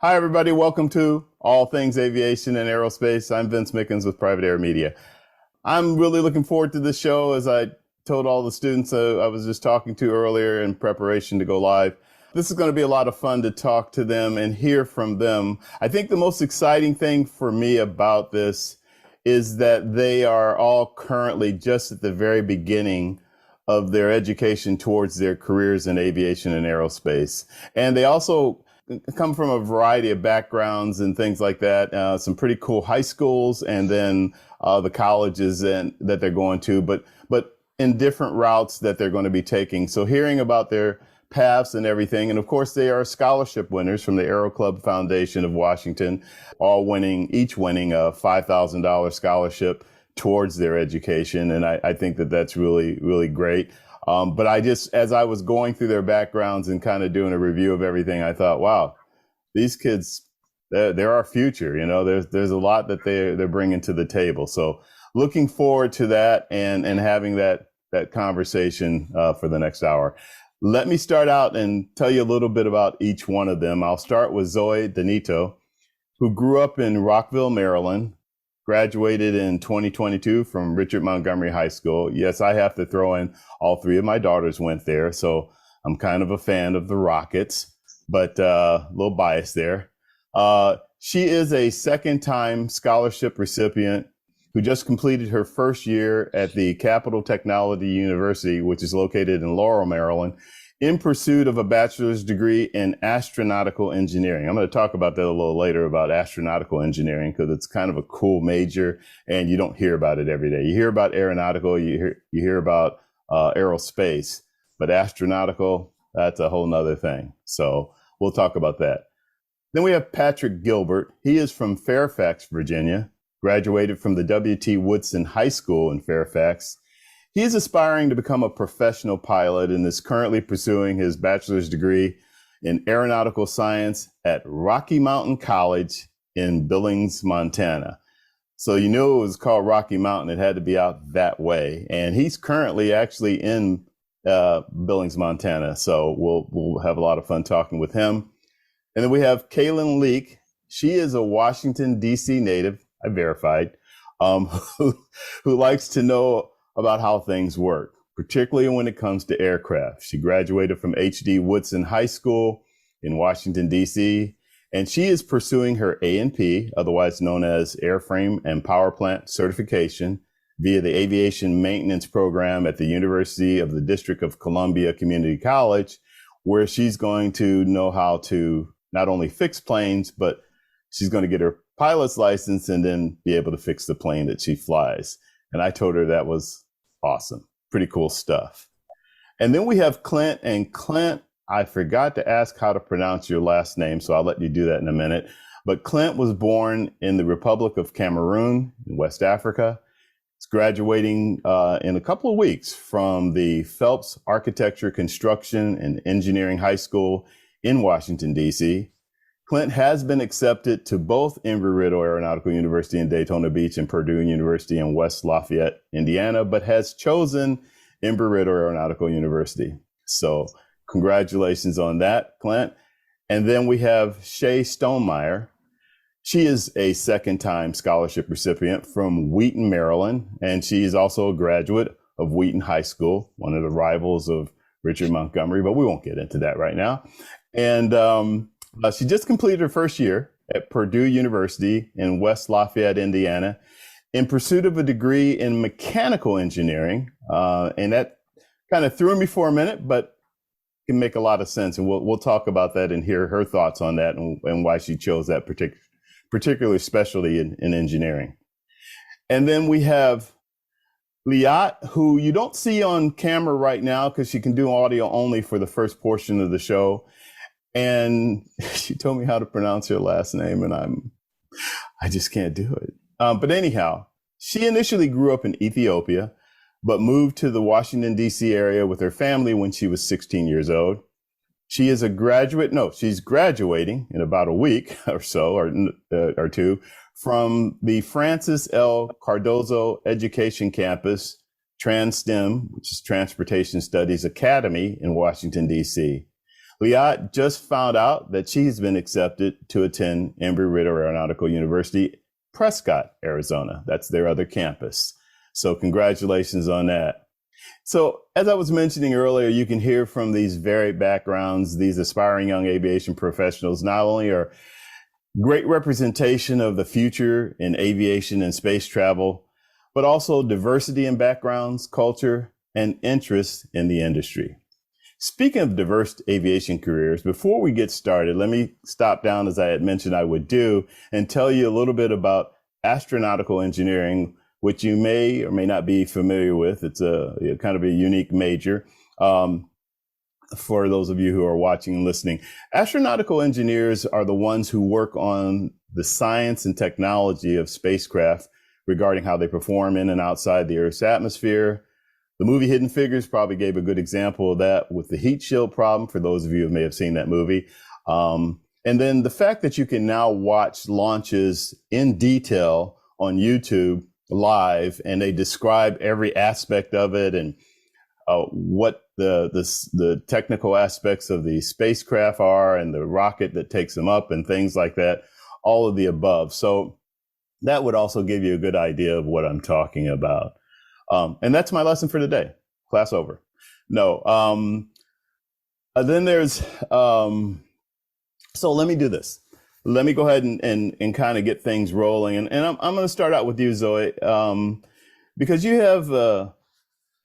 Hi, everybody. Welcome to All Things Aviation and Aerospace. I'm Vince Mickens with Private Air Media. I'm really looking forward to this show, as I told all the students I was just talking to earlier in preparation to go live. This is going to be a lot of fun to talk to them and hear from them. I think the most exciting thing for me about this is that they are all currently just at the very beginning of their education towards their careers in aviation and aerospace. And they also come from a variety of backgrounds and things like that. Some pretty cool high schools, and then the colleges that they're going to, but in different routes that they're going to be taking. So hearing about their paths and everything, and of course they are scholarship winners from the Aero Club Foundation of Washington, each winning a $5,000 scholarship towards their education, and I think that that's really, really great. But as I was going through their backgrounds and kind of doing a review of everything, I thought, wow, these kids, they're our future. You know, there's a lot that they're bringing to the table. So looking forward to that and having that conversation for the next hour. Let me start out and tell you a little bit about each one of them. I'll start with Zoe Denito, who grew up in Rockville, Maryland. Graduated in 2022 from Richard Montgomery High School. Yes, I have to throw in all three of my daughters went there, so I'm kind of a fan of the Rockets, but a little biased there. She is a second-time scholarship recipient who just completed her first year at the Capital Technology University, which is located in Laurel, Maryland, in pursuit of a bachelor's degree in astronautical engineering. I'm going to talk about that a little later, about astronautical engineering, because it's kind of a cool major and you don't hear about it every day. You hear about aeronautical, you hear about aerospace, but astronautical, that's a whole nother thing. So we'll talk about that. Then we have Patrick Gilbert. He is from Fairfax, Virginia, graduated from the W.T. Woodson High School in Fairfax. He is aspiring to become a professional pilot and is currently pursuing his bachelor's degree in Aeronautical Science at Rocky Mountain College in Billings, Montana. So you knew it was called Rocky Mountain. It had to be out that way. And he's currently actually in Billings, Montana. So we'll have a lot of fun talking with him. And then we have Kaylin Leake. She is a Washington, D.C. native, I verified, who likes to know about how things work, particularly when it comes to aircraft. She graduated from H.D. Woodson High School in Washington, D.C., and she is pursuing her A&P, otherwise known as Airframe and Power Plant Certification, via the Aviation Maintenance Program at the University of the District of Columbia Community College, where she's going to know how to not only fix planes, but she's going to get her pilot's license and then be able to fix the plane that she flies. And I told her that was awesome. Pretty cool stuff. And then we have Clint. And Clint, I forgot to ask how to pronounce your last name, so I'll let you do that in a minute. But Clint was born in the Republic of Cameroon in West Africa. He's graduating in a couple of weeks from the Phelps Architecture, Construction, and Engineering High School in Washington, D.C. Clint has been accepted to both Embry-Riddle Aeronautical University in Daytona Beach and Purdue University in West Lafayette, Indiana, but has chosen Embry-Riddle Aeronautical University. So congratulations on that, Clint. And then we have Shae Stonemeier. She is a second-time scholarship recipient from Wheaton, Maryland, and she is also a graduate of Wheaton High School, one of the rivals of Richard Montgomery, but we won't get into that right now. And she just completed her first year at Purdue University in West Lafayette, Indiana, in pursuit of a degree in mechanical engineering. And that kind of threw me for a minute, but can make a lot of sense. And we'll talk about that and hear her thoughts on that and why she chose that particular specialty in engineering. And then we have Leake, who you don't see on camera right now because she can do audio only for the first portion of the show. And she told me how to pronounce her last name, and I just can't do it. But anyhow, she initially grew up in Ethiopia, but moved to the Washington, D.C. area with her family when she was 16 years old. She is she's graduating in about a week or so, or two, from the Francis L. Cardozo Education Campus, TransSTEM, which is Transportation Studies Academy in Washington, D.C. Liat just found out that she's been accepted to attend Embry-Riddle Aeronautical University, Prescott, Arizona. That's their other campus. So congratulations on that. So as I was mentioning earlier, you can hear from these varied backgrounds, these aspiring young aviation professionals not only are great representation of the future in aviation and space travel, but also diversity in backgrounds, culture, and interest in the industry. Speaking of diverse aviation careers, before we get started, let me stop down, as I had mentioned I would do, and tell you a little bit about astronautical engineering, which you may or may not be familiar with. It's a kind of a unique major. For those of you who are watching and listening, astronautical engineers are the ones who work on the science and technology of spacecraft regarding how they perform in and outside the Earth's atmosphere. The movie Hidden Figures probably gave a good example of that with the heat shield problem, for those of you who may have seen that movie. And then the fact that you can now watch launches in detail on YouTube live, and they describe every aspect of it and what the technical aspects of the spacecraft are and the rocket that takes them up and things like that, all of the above. So that would also give you a good idea of what I'm talking about. And that's my lesson for today. Class over. No. Then there's, so let me do this. Let me go ahead and kind of get things rolling. And I'm going to start out with you, Zoe, because you have an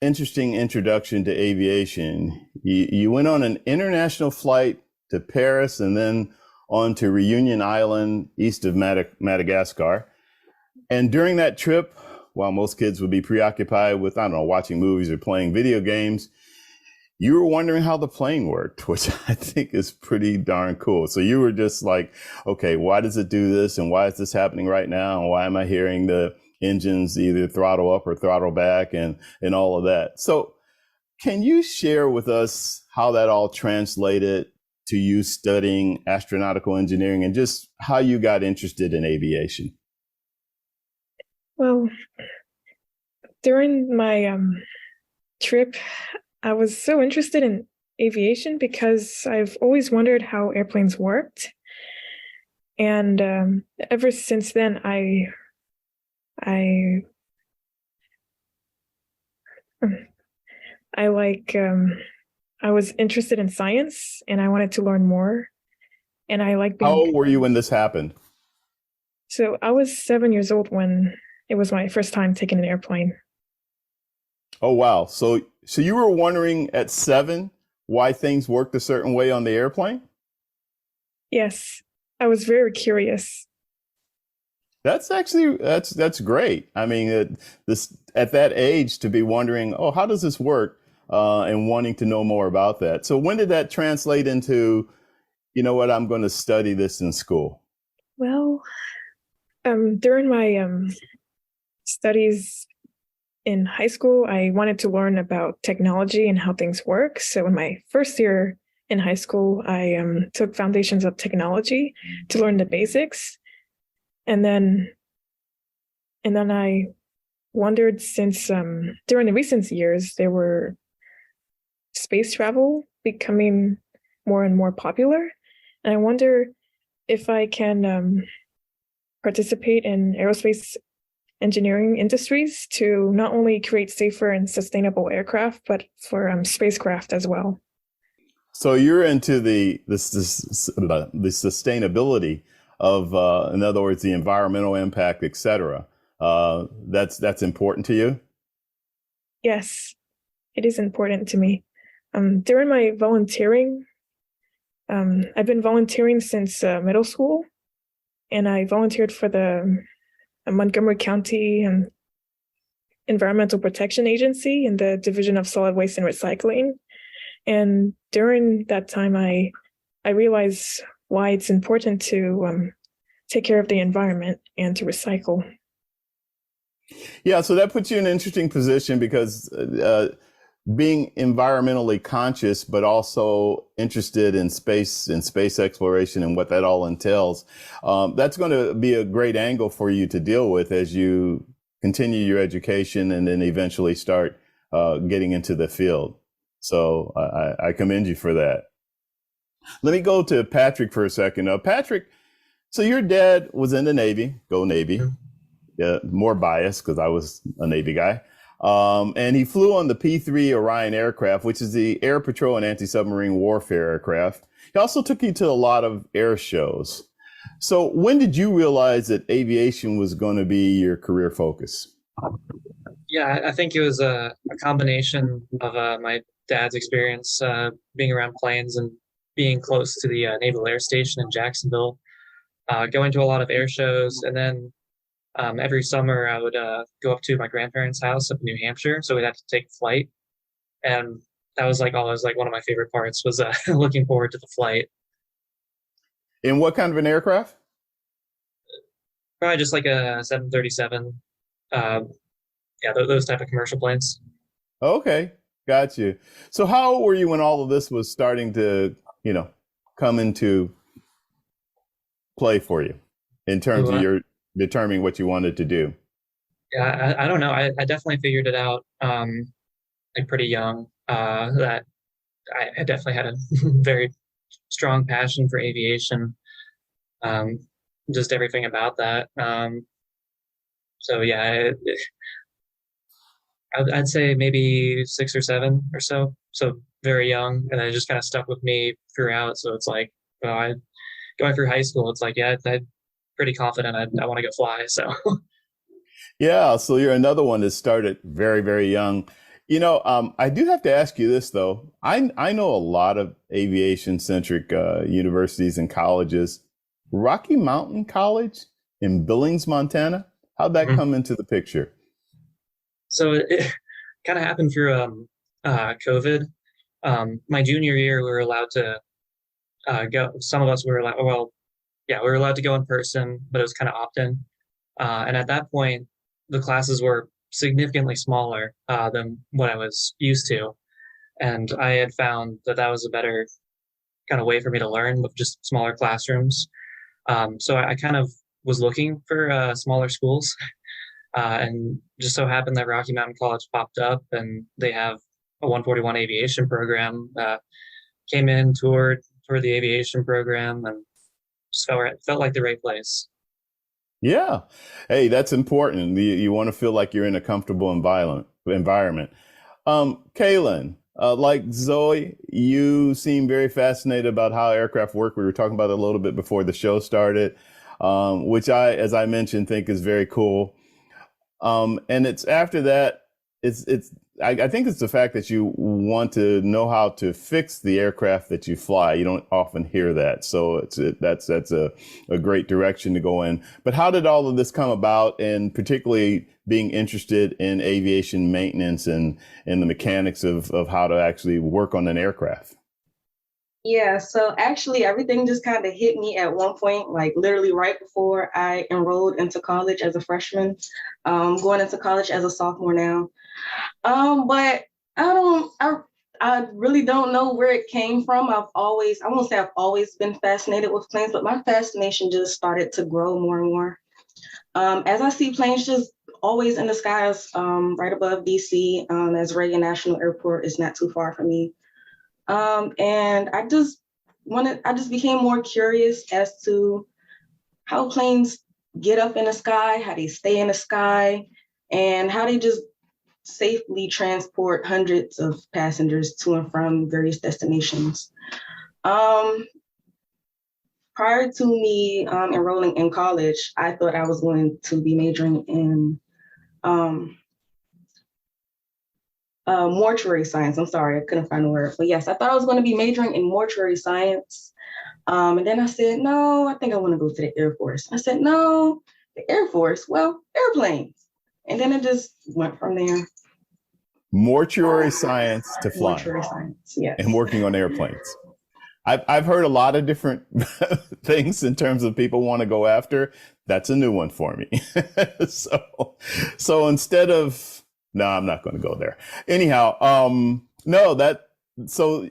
interesting introduction to aviation. You went on an international flight to Paris and then on to Reunion Island, east of Madagascar. And during that trip, while most kids would be preoccupied with, I don't know, watching movies or playing video games, you were wondering how the plane worked, which I think is pretty darn cool. So you were just like, okay, why does it do this? And why is this happening right now? And why am I hearing the engines either throttle up or throttle back and all of that? So can you share with us how that all translated to you studying astronautical engineering and just how you got interested in aviation? Well, during my trip, I was so interested in aviation because I've always wondered how airplanes worked. And ever since then, I was interested in science and I wanted to learn more. And I like being. How old were you when this happened? So I was 7 years old when it was my first time taking an airplane. Oh, wow. So you were wondering at 7 why things worked a certain way on the airplane? Yes, I was very curious. That's actually, that's great. I mean, at that age to be wondering, oh, how does this work? And wanting to know more about that. So when did that translate into, you know what, I'm going to study this in school? Well, during my studies in high school, I wanted to learn about technology and how things work. So in my first year in high school, I took Foundations of Technology to learn the basics. And then I wondered, since during the recent years, there were space travel becoming more and more popular. And I wonder if I can participate in aerospace engineering industries to not only create safer and sustainable aircraft, but for spacecraft as well. So you're into the sustainability of, in other words, the environmental impact, et cetera. That's important to you? Yes, it is important to me. During my volunteering, I've been volunteering since middle school, and I volunteered for the Montgomery County Environmental Protection Agency in the Division of Solid Waste and Recycling. And during that time, I realized why it's important to take care of the environment and to recycle. Yeah, so that puts you in an interesting position because being environmentally conscious, but also interested in space and space exploration and what that all entails, that's going to be a great angle for you to deal with as you continue your education and then eventually start getting into the field. So I commend you for that. Let me go to Patrick for a second. Patrick, so your dad was in the Navy, go Navy. More biased because I was a Navy guy. And he flew on the P-3 Orion aircraft, which is the air patrol and anti-submarine warfare aircraft. He also took you to a lot of air shows. So when did you realize that aviation was going to be your career focus? Yeah, I think it was a combination of my dad's experience being around planes and being close to the Naval Air Station in Jacksonville, going to a lot of air shows, and then every summer I would go up to my grandparents' house up in New Hampshire, so we'd have to take a flight, and that was like always like one of my favorite parts was looking forward to the flight. In what kind of an aircraft? Probably just like a 737. Yeah, those type of commercial planes. Okay, got you. So how old were you when all of this was starting to, come into play for you in terms of your determining what you wanted to do? Yeah, I don't know. I definitely figured it out like pretty young. That I definitely had a very strong passion for aviation. Just everything about that. So yeah, I'd say maybe 6 or 7 or so. So very young, and it just kind of stuck with me throughout. So it's like, going through high school, it's like, yeah, I'm pretty confident I want to go fly. So Yeah, so you're another one that started very, very young. I do have to ask you this though. I know a lot of aviation centric universities and colleges. Rocky Mountain College in Billings, Montana. How'd that come into the picture? So it kind of happened through COVID. My junior year, we were allowed to go. Some of us were allowed. Well, yeah, we were allowed to go in person, but it was kind of opt-in. And at that point, the classes were significantly smaller than what I was used to, and I had found that was a better kind of way for me to learn with just smaller classrooms. So I kind of was looking for smaller schools. And just so happened that Rocky Mountain College popped up, and they have a 141 aviation program. Came in, toured the aviation program, and just felt like the right place. Yeah. Hey, that's important. You want to feel like you're in a comfortable environment. Kaylin, like Zoe, you seem very fascinated about how aircraft work. We were talking about it a little bit before the show started, which as I mentioned, think is very cool. And it's after that, I think it's the fact that you want to know how to fix the aircraft that you fly. You don't often hear that. So that's a great direction to go in. But how did all of this come about, and particularly being interested in aviation maintenance and the mechanics of how to actually work on an aircraft? Yeah, so actually everything just kind of hit me at one point, like literally right before I enrolled into college as a freshman, going into college as a sophomore now. But I really don't know where it came from. I won't say I've always been fascinated with planes, but my fascination just started to grow more and more. As I see planes just always in the skies, right above DC, as Reagan National Airport is not too far from me. And I just became more curious as to how planes get up in the sky, how they stay in the sky, and how they just safely transport hundreds of passengers to and from various destinations. Prior to me enrolling in college, I thought I was going to be majoring in mortuary science. I'm sorry, I couldn't find the word. But yes, I thought I was going to be majoring in mortuary science. And then I said, no, I think I want to go to the Air Force. I said, no, the Air Force, well, airplanes. And then it just went from there. Mortuary science to flying. Mortuary science, yes. And working on airplanes. I've heard a lot of different things in terms of people want to go after. That's a new one for me. So instead of, no, I'm not going to go there. Anyhow, so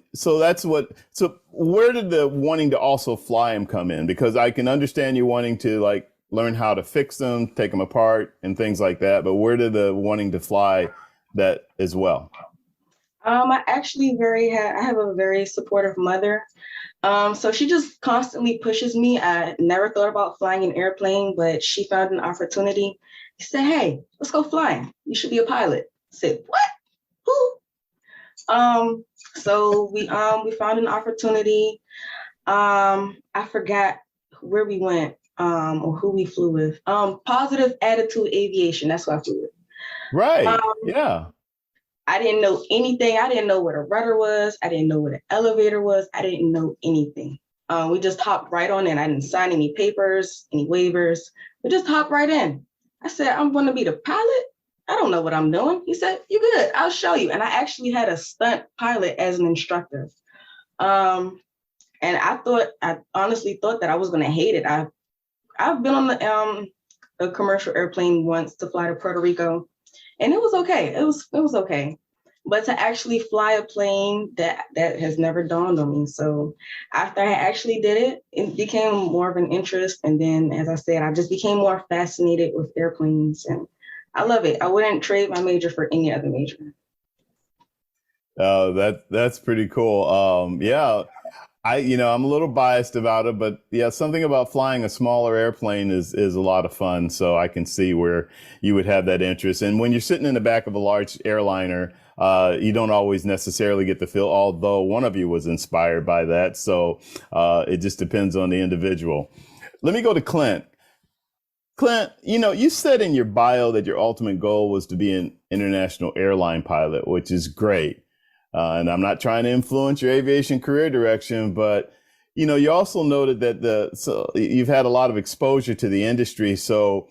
where did the wanting to also fly them come in? Because I can understand you wanting to like learn how to fix them, take them apart and things like that. But where did the wanting to fly that as well? I have a very supportive mother. So she just constantly pushes me. I never thought about flying an airplane, but she found an opportunity. She said, "Hey, let's go flying. You should be a pilot." I said, "What? Who?" So we found an opportunity. I forgot where we went, or who we flew with. Positive Attitude Aviation. That's what I flew with. Right. Um, Yeah. I didn't know anything. I didn't know what a rudder was. I didn't know what an elevator was. I didn't know anything. We just hopped right on in. I didn't sign any papers, any waivers. We just hopped right in. I said, "I'm going to be the pilot. I don't know what I'm doing." He said, "You good. I'll show you." And I actually had a stunt pilot as an instructor. Um, and I honestly thought that I was going to hate it. I've been on a commercial airplane once to fly to Puerto Rico, and it was okay. It was okay. But to actually fly a plane, that has never dawned on me. So after I actually did it, it became more of an interest. And then, as I said, I just became more fascinated with airplanes, and I love it. I wouldn't trade my major for any other major. That's pretty cool. Yeah, I'm a little biased about it, but yeah, something about flying a smaller airplane is a lot of fun. So I can see where you would have that interest. And when you're sitting in the back of a large airliner, you don't always necessarily get the feel, although one of you was inspired by that. So it just depends on the individual. Let me go to Clint. Clint, you said in your bio that your ultimate goal was to be an international airline pilot, which is great. And I'm not trying to influence your aviation career direction, but you also noted that so you've had a lot of exposure to the industry, so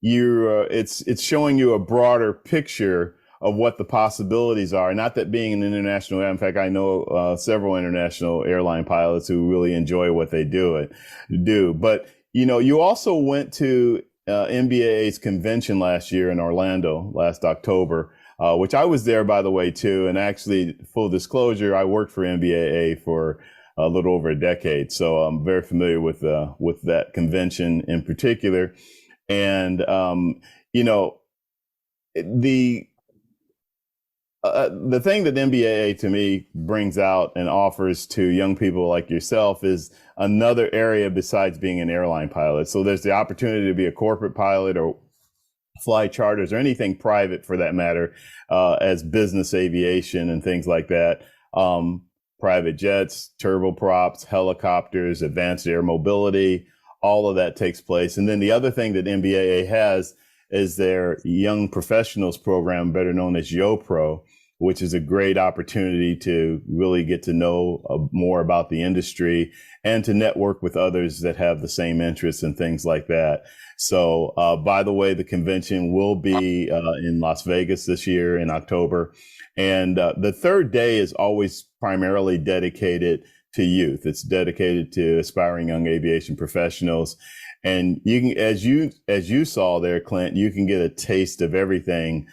it's showing you a broader picture of what the possibilities are. Not that being an international, in fact, I know several international airline pilots who really enjoy what they do. But you also went to NBAA's convention last year in Orlando last October. Which I was there, by the way, too. And actually, full disclosure, I worked for NBAA for a little over a decade. So I'm very familiar with that convention in particular. And, the the thing that NBAA to me brings out and offers to young people like yourself is another area besides being an airline pilot. So there's the opportunity to be a corporate pilot or fly charters or anything private for that matter, as business aviation and things like that. Private jets, turboprops, helicopters, advanced air mobility, all of that takes place. And then the other thing that NBAA has is their young professionals program, better known as YoPro, which is a great opportunity to really get to know more about the industry and to network with others that have the same interests and things like that. So, by the way, the convention will be in Las Vegas this year in October. And the third day is always primarily dedicated to youth. It's dedicated to aspiring young aviation professionals. And you can, as you saw there, Clint, you can get a taste of everything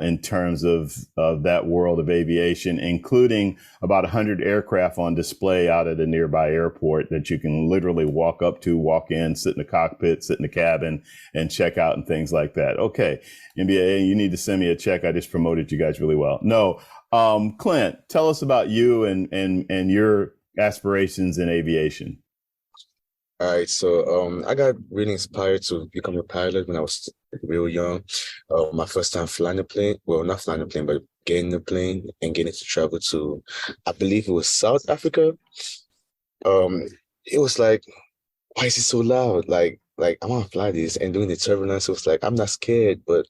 in terms of that world of aviation, including about 100 aircraft on display out at a nearby airport that you can literally walk up to, walk in, sit in the cockpit, sit in the cabin, and check out and things like that. Okay, NBA, you need to send me a check. I just promoted you guys really well. No, Clint, tell us about you and your aspirations in aviation. All right, so I got really inspired to become a pilot when I was real young. My first time flying a plane, well, not flying a plane, but getting a plane and getting to travel to, I believe it was South Africa. It was like, why is it so loud? Like I want to fly this, and doing the turbulence, it was like I'm not scared, but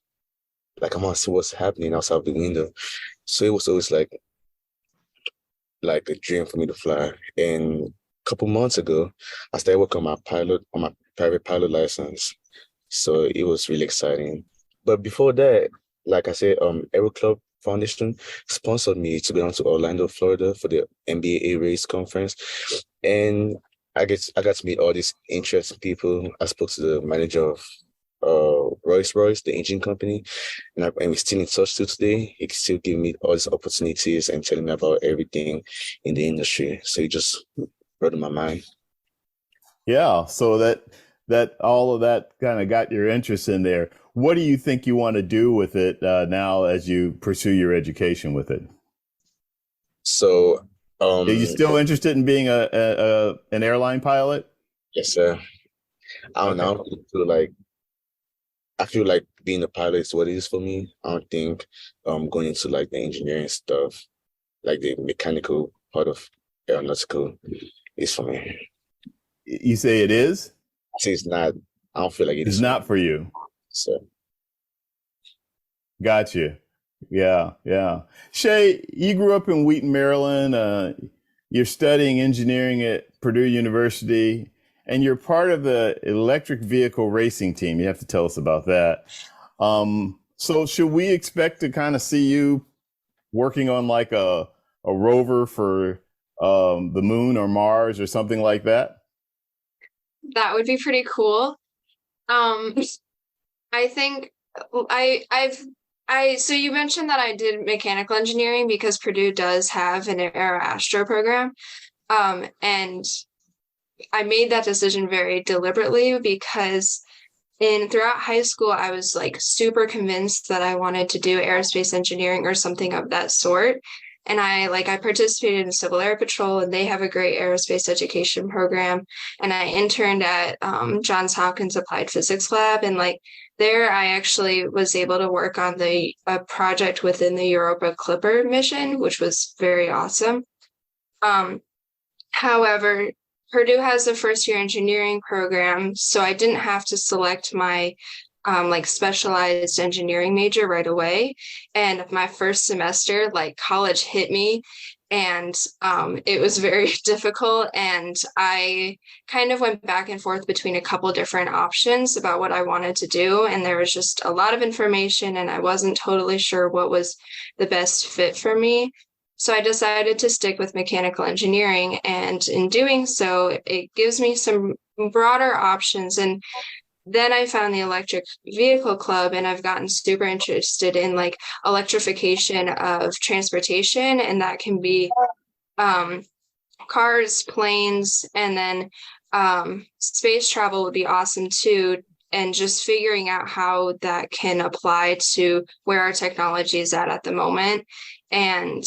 like I want to see what's happening outside the window. So it was always like a dream for me to fly. And couple months ago, I started working on my private pilot license. So it was really exciting. But before that, like I said, Aero Club Foundation sponsored me to go down to Orlando, Florida for the NBA race conference. And I got to meet all these interesting people. I spoke to the manager of Rolls-Royce, the engine company, and we're still in touch till today. He still give me all these opportunities and telling me about everything in the industry. So it just brought in my mind. Yeah, so that all of that kind of got your interest in there. What do you think you want to do with it now as you pursue your education with it? So Are you still interested in being an airline pilot? Yes, sir. I don't know. I feel like being a pilot is what it is for me. I don't think going into like the engineering stuff, like the mechanical part of aeronautical, is for me. You say it is? I say it's not. I don't feel like it It's is for not me. for you. So Got you. Yeah, yeah. Shae, you grew up in Wheaton, Maryland. You're studying engineering at Purdue University, and you're part of the electric vehicle racing team. You have to tell us about that. So should we expect to kind of see you working on like a rover for the moon or Mars or something like that? That would be pretty cool. Um, I think so you mentioned that I did mechanical engineering because Purdue does have an Aero Astro program. And I made that decision very deliberately because throughout high school, I was like super convinced that I wanted to do aerospace engineering or something of that sort. And I participated in Civil Air Patrol, and they have a great aerospace education program. And I interned at Johns Hopkins Applied Physics Lab, and like there, I actually was able to work on a project within the Europa Clipper mission, which was very awesome. However, Purdue has a first year engineering program, so I didn't have to select my like specialized engineering major right away. And my first semester, like college hit me, and it was very difficult. And I kind of went back and forth between a couple different options about what I wanted to do. And there was just a lot of information, and I wasn't totally sure what was the best fit for me. So I decided to stick with mechanical engineering, and in doing so, it gives me some broader options. And then I found the electric vehicle club, and I've gotten super interested in like electrification of transportation, and that can be cars, planes, and then space travel would be awesome too. And just figuring out how that can apply to where our technology is at the moment, and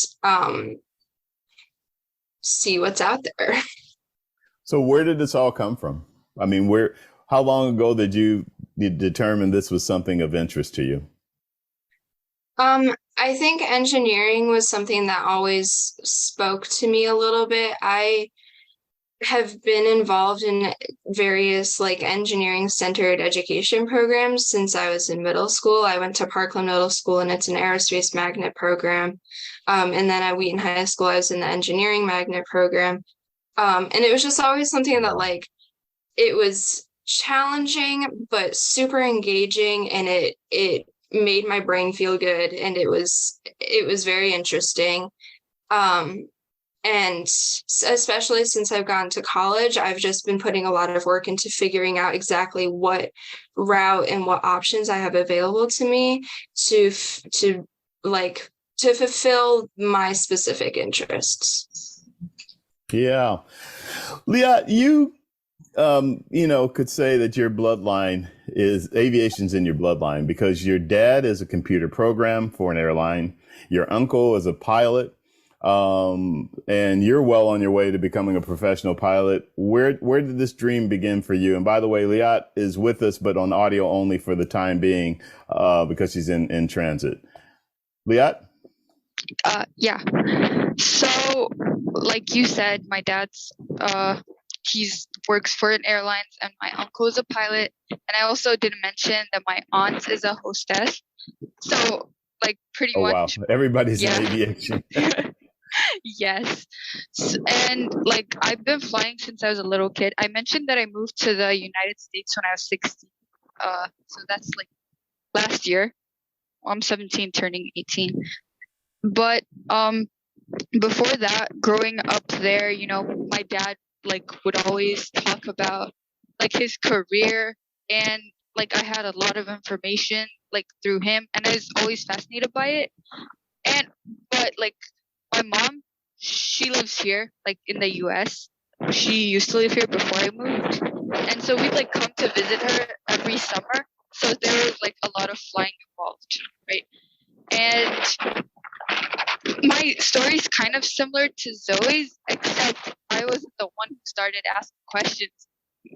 see what's out there. So where did this all come from? I mean, how long ago did you determine this was something of interest to you? I think engineering was something that always spoke to me a little bit. I have been involved in various like engineering centered education programs since I was in middle school. I went to Parkland Middle School, and it's an aerospace magnet program. And then at Wheaton High School, I was in the engineering magnet program. And it was just always something that like it was challenging but super engaging, and it made my brain feel good, and it was very interesting. And especially since I've gone to college, I've just been putting a lot of work into figuring out exactly what route and what options I have available to me to fulfill my specific interests. Yeah. Leah, you could say that your bloodline is aviation's in your bloodline because your dad is a computer program for an airline. Your uncle is a pilot. And you're well on your way to becoming a professional pilot. Where did this dream begin for you? And by the way, Liat is with us, but on audio only for the time being, because she's in transit. Liat? Yeah. So, like you said, my dad's he's works for an airlines, and my uncle is a pilot. And I also didn't mention that my aunt is a hostess. So, like, pretty much. Wow, everybody's in aviation. Yes. And like I've been flying since I was a little kid. I mentioned that I moved to the United States when I was 16. So that's like last year. I'm 17 turning 18. But before that, growing up there, my dad like would always talk about like his career, and like I had a lot of information like through him, and I was always fascinated by it. But like my mom, she lives here, like in the US. She used to live here before I moved. And so we'd like come to visit her every summer. So there was like a lot of flying involved, right? And my my story's kind of similar to Zoe's, except I wasn't the one who started asking questions.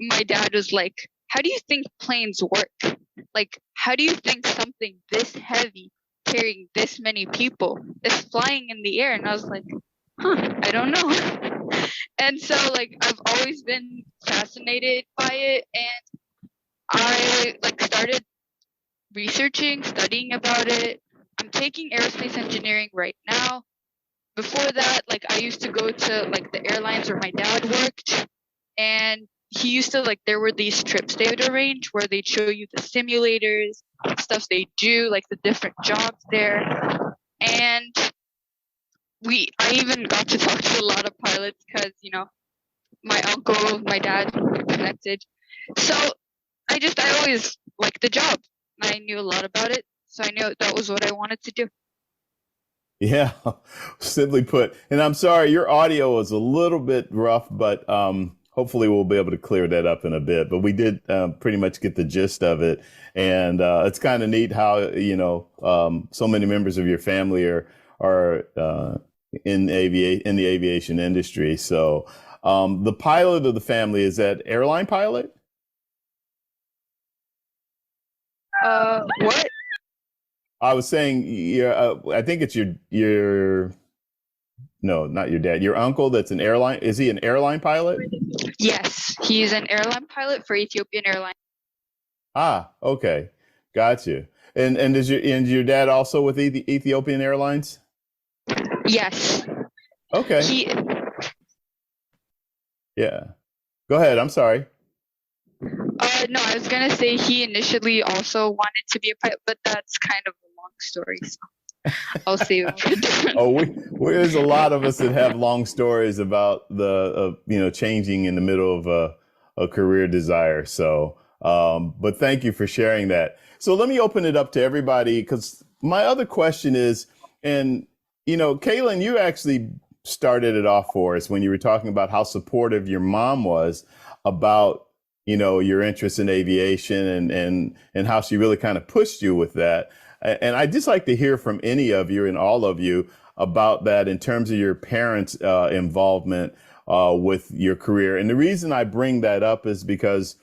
My dad was like, how do you think planes work? Like, how do you think something this heavy, carrying this many people, is flying in the air? And I was like, I don't know. And so, like, I've always been fascinated by it. And I, like, started researching, studying about it. I'm taking aerospace engineering right now. Before that, like, I used to go to, like, the airlines where my dad worked. And he used to, like, there were these trips they would arrange where they'd show you the simulators, stuff they do, like the different jobs there. And I even got to talk to a lot of pilots because, you know, my uncle, my dad were connected. So I always liked the job. I knew a lot about it. So I knew that was what I wanted to do. Yeah, simply put. And I'm sorry, your audio was a little bit rough, but hopefully we'll be able to clear that up in a bit. But we did pretty much get the gist of it. And it's kind of neat how, you know, so many members of your family are in the aviation industry. So the pilot of the family, is that airline pilot? What? I was saying, I think it's your no, not your dad, your uncle. That's an airline. Is he an airline pilot? Yes, he's an airline pilot for Ethiopian Airlines. Ah, okay, got you. And is your dad also with Ethiopian Airlines? Yes. Okay. Yeah. Go ahead. I'm sorry. No, I was gonna say he initially also wanted to be a pilot, but that's kind of a long story. So I'll save it for a different. There's a lot of us that have long stories about the changing in the middle of a career desire. So, but thank you for sharing that. So let me open it up to everybody, because my other question is, and Kaylin, you actually started it off for us when you were talking about how supportive your mom was about your interest in aviation and how she really kind of pushed you with that. And I'd just like to hear from any of you and all of you about that in terms of your parents' involvement with your career. And the reason I bring that up is because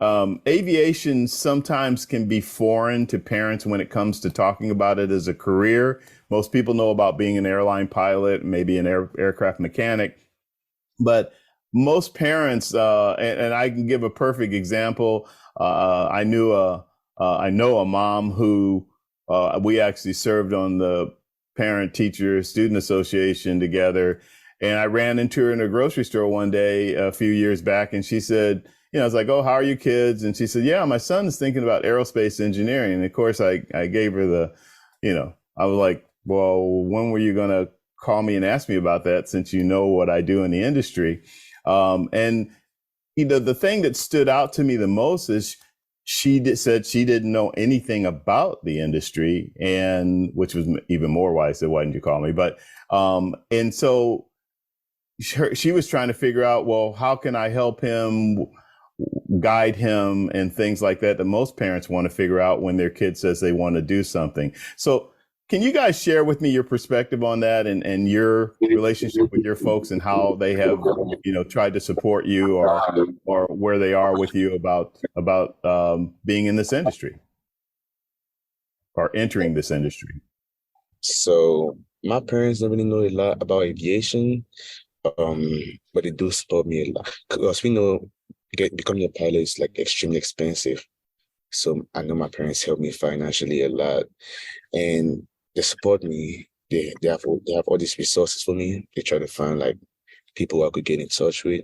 aviation sometimes can be foreign to parents when it comes to talking about it as a career. Most people know about being an airline pilot, maybe an aircraft mechanic, but most parents, and I can give a perfect example. I know a mom who we actually served on the Parent Teacher Student Association together. And I ran into her in a grocery store one day a few years back. And she said, I was like, oh, how are you kids? And she said, yeah, my son is thinking about aerospace engineering. And of course, I gave her I was like, well, when were you going to call me and ask me about that, since you know what I do in the industry? And the thing that stood out to me the most is she said she didn't know anything about the industry, and which was even more why I said, why didn't you call me? But and so she was trying to figure out, well, how can I help him, guide him, and things like that most parents want to figure out when their kid says they want to do something. So can you guys share with me your perspective on that and your relationship with your folks and how they have, tried to support you or where they are with you about being in this industry or entering this industry? So my parents don't really know a lot about aviation, but they do support me a lot, because we know becoming a pilot is like extremely expensive. So I know my parents help me financially a lot, and they support me. They have all these resources for me. They try to find like people I could get in touch with.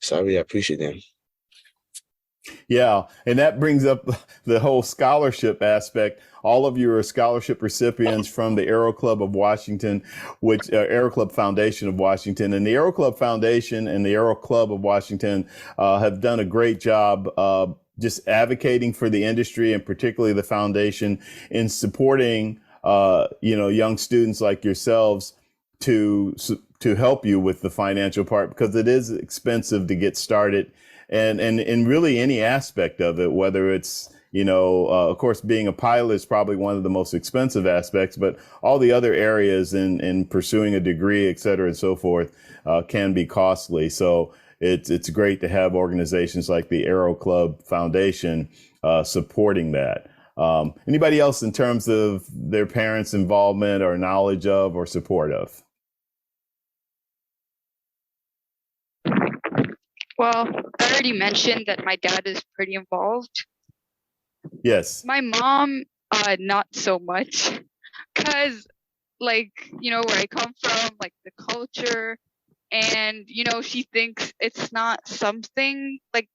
So I really appreciate them. Yeah, and that brings up the whole scholarship aspect. All of you are scholarship recipients from the Aero Club of Washington, which Aero Club Foundation of Washington, and the Aero Club Foundation and the Aero Club of Washington have done a great job just advocating for the industry, and particularly the foundation, in supporting young students like yourselves to help you with the financial part, because it is expensive to get started and really any aspect of it, whether it's, of course, being a pilot is probably one of the most expensive aspects, but all the other areas in pursuing a degree, et cetera, and so forth, can be costly. So it's great to have organizations like the Aero Club Foundation supporting that. Anybody else in terms of their parents' involvement or knowledge of or support of? Well, I already mentioned that my dad is pretty involved. Yes. My mom, not so much, because where I come from, like the culture, and she thinks it's not something like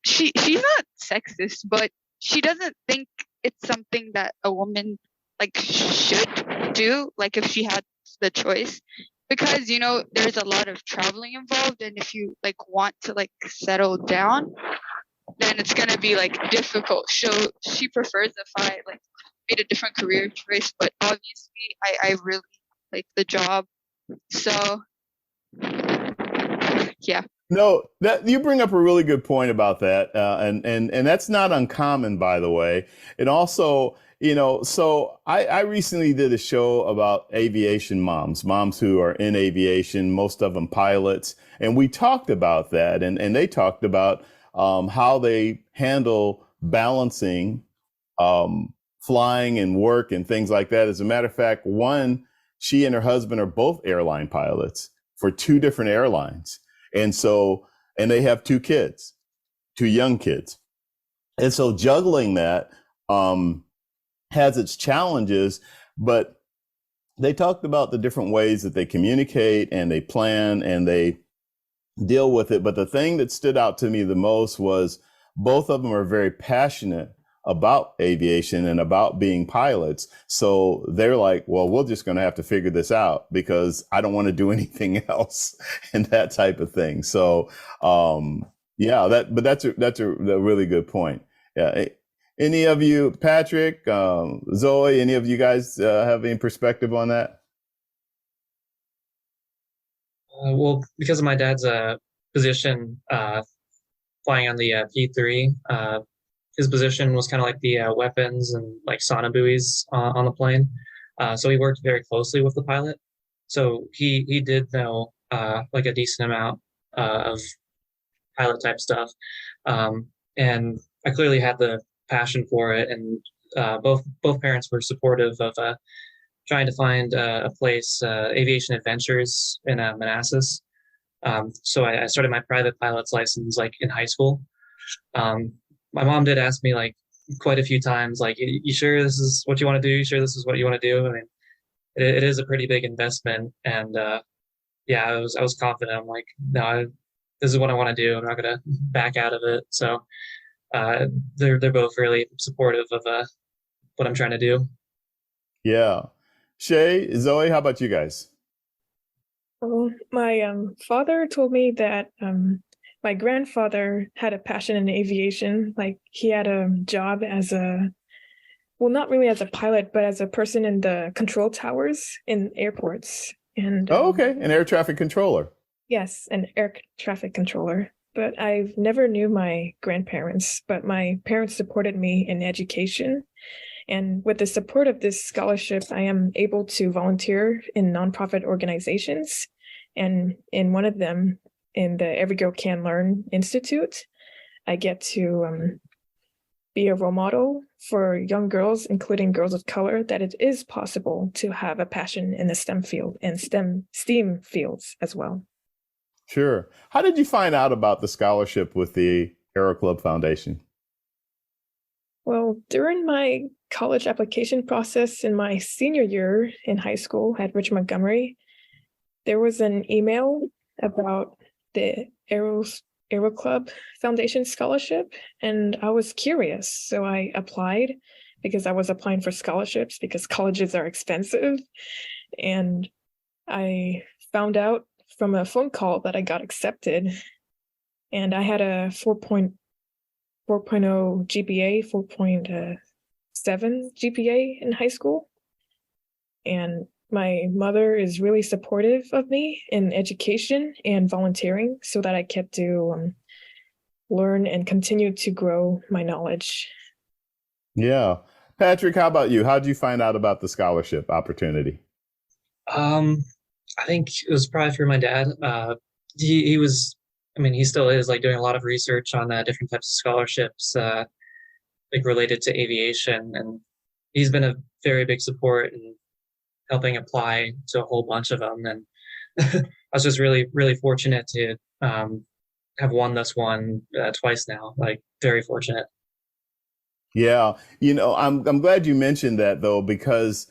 she's not sexist, but she doesn't think it's something that a woman should do, like if she had the choice, because there's a lot of traveling involved, and if you want to settle down, then it's gonna be difficult. She prefers if I made a different career choice, but obviously I really like the job, so yeah. No, that you bring up a really good point about that, and that's not uncommon, by the way. And also, so I recently did a show about aviation moms who are in aviation, most of them pilots, and we talked about that, and they talked about how they handle balancing flying and work and things like that. As a matter of fact, she and her husband are both airline pilots for two different airlines. And they have two young kids. And so juggling that has its challenges, but they talked about the different ways that they communicate and they plan and they deal with it. But the thing that stood out to me the most was both of them are very passionate about aviation and about being pilots. So they're like, well, we're just going to have to figure this out because I don't want to do anything else and that type of thing. So, that's a really good point. Yeah. Any of you, Patrick, Zoe, any of you guys have any perspective on that? Well, because of my dad's position flying on the P3, his position was kind of like the weapons and sonobuoys on the plane. So he worked very closely with the pilot. So he did know a decent amount of pilot type stuff. And I clearly had the passion for it. And both parents were supportive of trying to find a place, Aviation Adventures in Manassas. So I started my private pilot's license in high school. My mom did ask me quite a few times, you sure this is what you want to do? You sure this is what you want to do? I mean, it is a pretty big investment. And I was confident. I'm like, no, this is what I want to do. I'm not going to back out of it. So they're both really supportive of what I'm trying to do. Yeah. Shae, Zoe, how about you guys? Well, my father told me that my grandfather had a passion in aviation. He had a job as not really as a pilot, but as a person in the control towers in airports. And okay, an air traffic controller. Yes, an air traffic controller. But I've never knew my grandparents, but my parents supported me in education. And with the support of this scholarship, I am able to volunteer in nonprofit organizations. And in one of them, in the Every Girl Can Learn Institute, I get to be a role model for young girls, including girls of color, that it is possible to have a passion in the STEM field and STEAM fields as well. Sure. How did you find out about the scholarship with the Aero Club Foundation? Well, during my college application process in my senior year in high school at Rich Montgomery, there was an email about the Aero Club Foundation scholarship, and I was curious. So I applied because I was applying for scholarships because colleges are expensive. And I found out from a phone call that I got accepted, and I had a 4.0 GPA, 4.7 GPA in high school. And my mother is really supportive of me in education and volunteering so that I kept to learn and continue to grow my knowledge. Yeah. Patrick, how about you? How did you find out about the scholarship opportunity? I think it was probably through my dad. He was, I mean, he still is like doing a lot of research on different types of scholarships, like related to aviation, and he's been a very big support in helping apply to a whole bunch of them. And I was just really, really fortunate to have won this one twice now. Like, very fortunate. Yeah, I'm glad you mentioned that though, because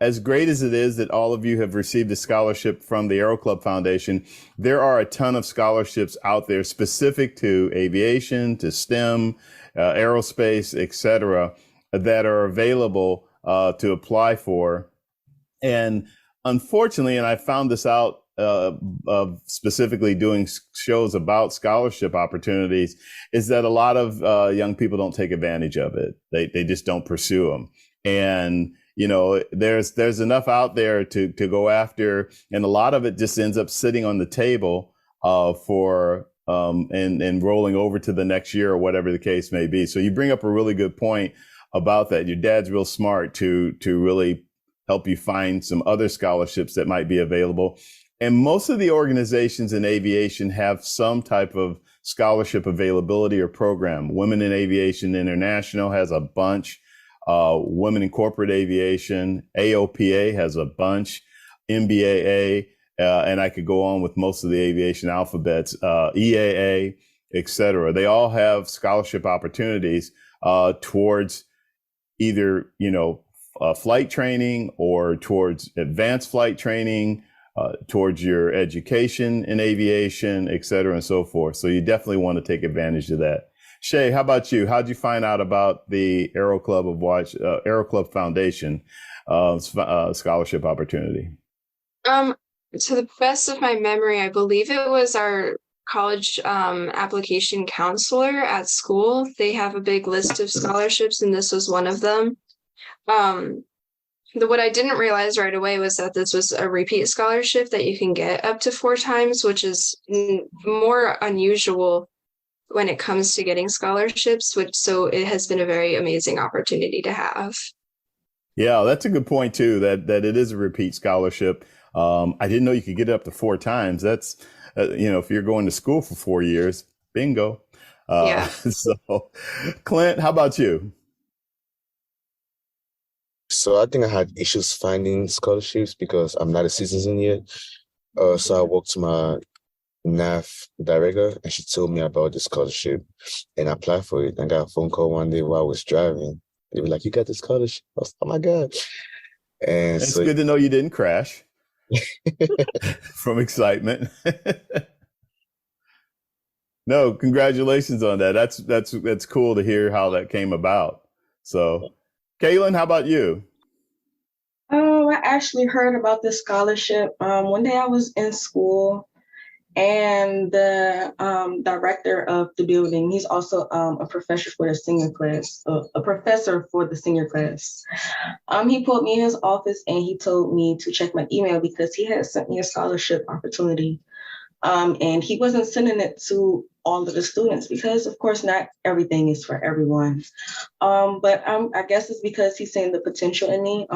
as great as it is that all of you have received a scholarship from the Aero Club Foundation, there are a ton of scholarships out there specific to aviation, to STEM, aerospace, etc., that are available to apply for. And unfortunately, and I found this out of specifically doing shows about scholarship opportunities, is that a lot of young people don't take advantage of it. They just don't pursue them. And there's enough out there to go after, and a lot of it just ends up sitting on the table for and rolling over to the next year or whatever the case may be. So you bring up a really good point about that. Your dad's real smart to really help you find some other scholarships that might be available. And most of the organizations in aviation have some type of scholarship availability or program. Women in Aviation International has a bunch. Women in Corporate Aviation, AOPA has a bunch. MBAA, and I could go on with most of the aviation alphabets, EAA, et cetera. They all have scholarship opportunities towards either, flight training or towards advanced flight training, towards your education in aviation, et cetera, and so forth. So you definitely want to take advantage of that. Shae, how about you? How did you find out about the Aero Club Foundation scholarship opportunity? To the best of my memory, I believe it was our college application counselor at school. They have a big list of scholarships, and this was one of them. What I didn't realize right away was that this was a repeat scholarship that you can get up to 4 times, which is more unusual when it comes to getting scholarships, so it has been a very amazing opportunity to have. Yeah, that's a good point too, that it is a repeat scholarship. I didn't know you could get it up to 4 times. That's, if you're going to school for 4 years, bingo. Yeah. So, Clint, how about you? So I think I had issues finding scholarships because I'm not a citizen yet. So I walked to my NAF director and she told me about the scholarship and I applied for it. I got a phone call one day while I was driving. They were like, "You got the scholarship?" I was, "Oh my God." And it's good to know you didn't crash from excitement. No, congratulations on that. That's cool to hear how that came about. So, Kaylin, how about you? Oh, I actually heard about this scholarship. One day I was in school and the director of the building, he's also a professor for the senior class, a professor for the senior class. He pulled me in his office and he told me to check my email because he had sent me a scholarship opportunity. And he wasn't sending it to all of the students because, of course, not everything is for everyone. But I guess it's because he's seeing the potential in me.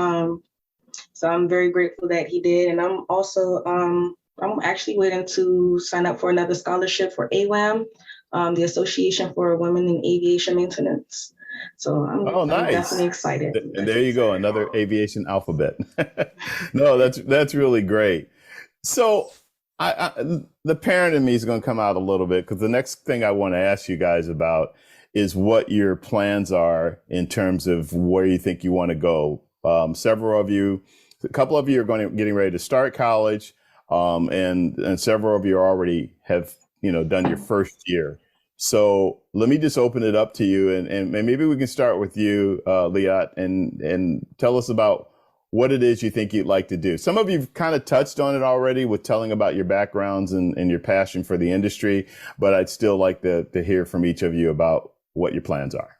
So I'm very grateful that he did. And I'm also, I'm actually waiting to sign up for another scholarship for AWAM, the Association for Women in Aviation Maintenance. So I'm definitely excited. And there you go, another aviation alphabet. No, that's really great. So the parent in me is going to come out a little bit because the next thing I want to ask you guys about is what your plans are in terms of where you think you want to go. A couple of you are getting ready to start college, and several of you already have done your first year. So let me just open it up to you, and maybe we can start with you, Leake, and tell us about what it is you think you'd like to do. Some of you've kind of touched on it already with telling about your backgrounds and your passion for the industry, but I'd still like to hear from each of you about what your plans are.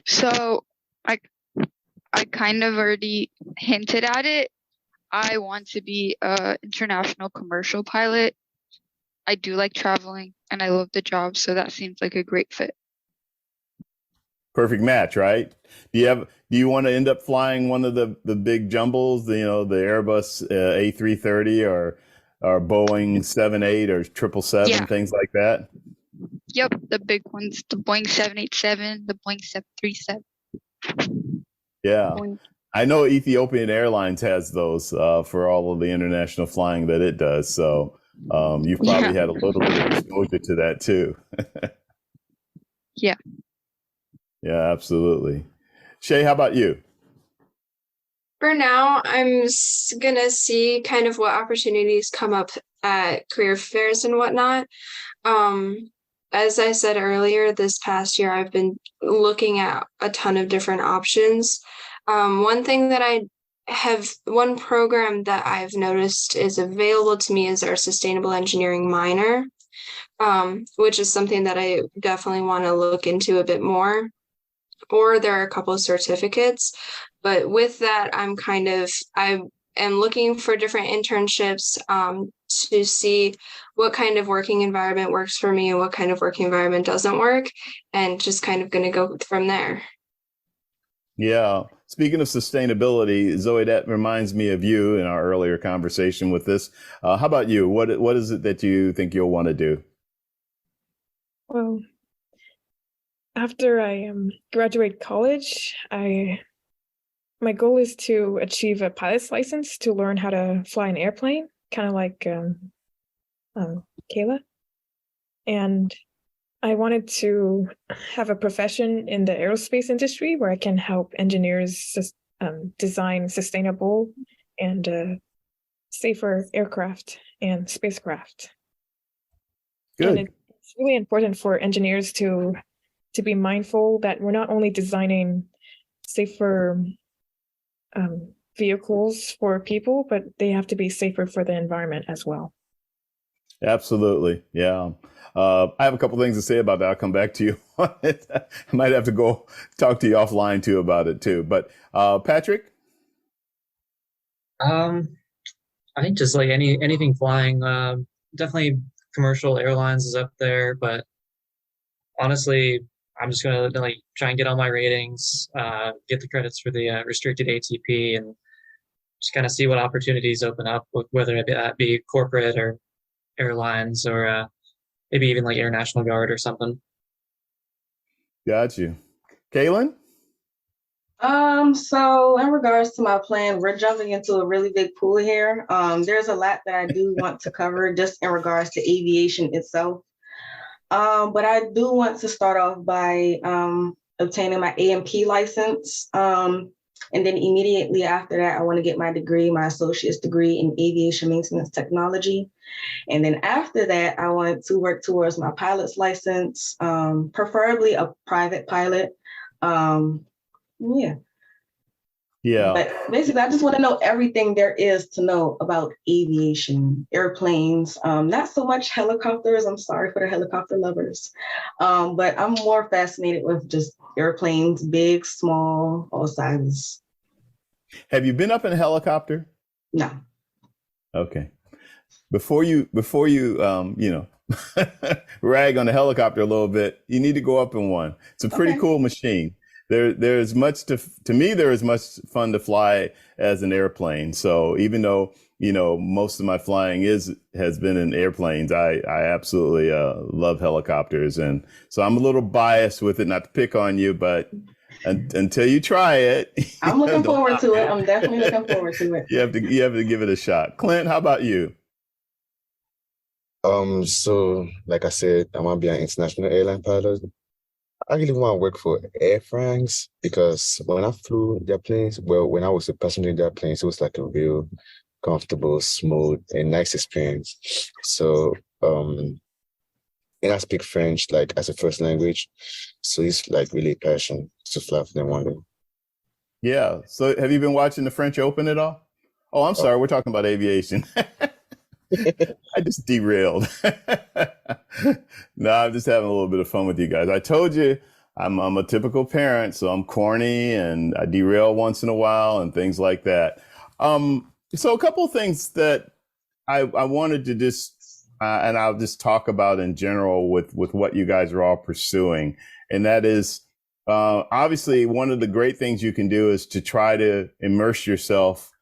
So I kind of already hinted at it. I want to be an international commercial pilot. I do like traveling and I love the job, so that seems like a great fit. Perfect match, right? Do you want to end up flying one of the big jumbles, the Airbus A330 or Boeing 78 or 777, Yeah. things like that? Yep, the big ones, the Boeing 787, the Boeing 737. Yeah. Boeing. I know Ethiopian Airlines has those for all of the international flying that it does. So you've probably had a little bit of exposure to that too. Yeah. Yeah, absolutely. Shae, how about you? For now, I'm gonna see kind of what opportunities come up at career fairs and whatnot. As I said earlier, this past year, I've been looking at a ton of different options. One program that I've noticed is available to me is our sustainable engineering minor, which is something that I definitely want to look into a bit more. Or there are a couple of certificates, but with that, I am looking for different internships to see what kind of working environment works for me and what kind of working environment doesn't work, and just kind of going to go from there. Yeah. Speaking of sustainability, Zoe, that reminds me of you in our earlier conversation with this. How about you? What is it that you think you'll want to do? Well, after I graduate college, my goal is to achieve a pilot's license to learn how to fly an airplane, kind of like Kayla. And I wanted to have a profession in the aerospace industry where I can help engineers design sustainable and safer aircraft and spacecraft. Good. And it's really important for engineers to be mindful that we're not only designing safer vehicles for people, but they have to be safer for the environment as well. Absolutely. Yeah. I have a couple things to say about that. I'll come back to you on it. I might have to go talk to you offline too about it too. But Patrick? I think just like anything flying, definitely commercial airlines is up there, but honestly, I'm just gonna like try and get all my ratings, get the credits for the restricted ATP, and just kind of see what opportunities open up, whether that be corporate or airlines or maybe even like Air National Guard or something. Got you. Kaylin? So in regards to my plan, we're jumping into a really big pool here. There's a lot that I do want to cover just in regards to aviation itself. But I do want to start off by obtaining my A&P license. And then immediately after that, I want to get my degree, my associate's degree in aviation maintenance technology. And then after that, I want to work towards my pilot's license, preferably a private pilot. Yeah. Yeah. But basically, I just want to know everything there is to know about aviation, airplanes, not so much helicopters. I'm sorry for the helicopter lovers. But I'm more fascinated with just airplanes, big, small, all sizes. Have you been up in a helicopter? No. Okay. Before you rag on the helicopter a little bit, you need to go up in one. It's a pretty cool machine. There's much to me, there is much fun to fly as an airplane. So even though, most of my flying has been in airplanes, I absolutely love helicopters. And so I'm a little biased with it, not to pick on you, but until you try it. I'm looking forward to it. I'm definitely looking forward to it. You have to give it a shot. Clint, how about you? So like I said, I want to be an international airline pilot. I really want to work for Air France because when I flew their planes, when I was a passenger in their planes, it was like a real comfortable, smooth, and nice experience. So, and I speak French like as a first language, so it's like really passion to fly for them one day. Yeah. So have you been watching the French Open at all? Oh, I'm sorry. We're talking about aviation. I just derailed. No, I'm just having a little bit of fun with you guys. I told you I'm a typical parent, so I'm corny and I derail once in a while and things like that. So a couple of things that I wanted to just and I'll just talk about in general with what you guys are all pursuing. And that is, obviously one of the great things you can do is to try to immerse yourself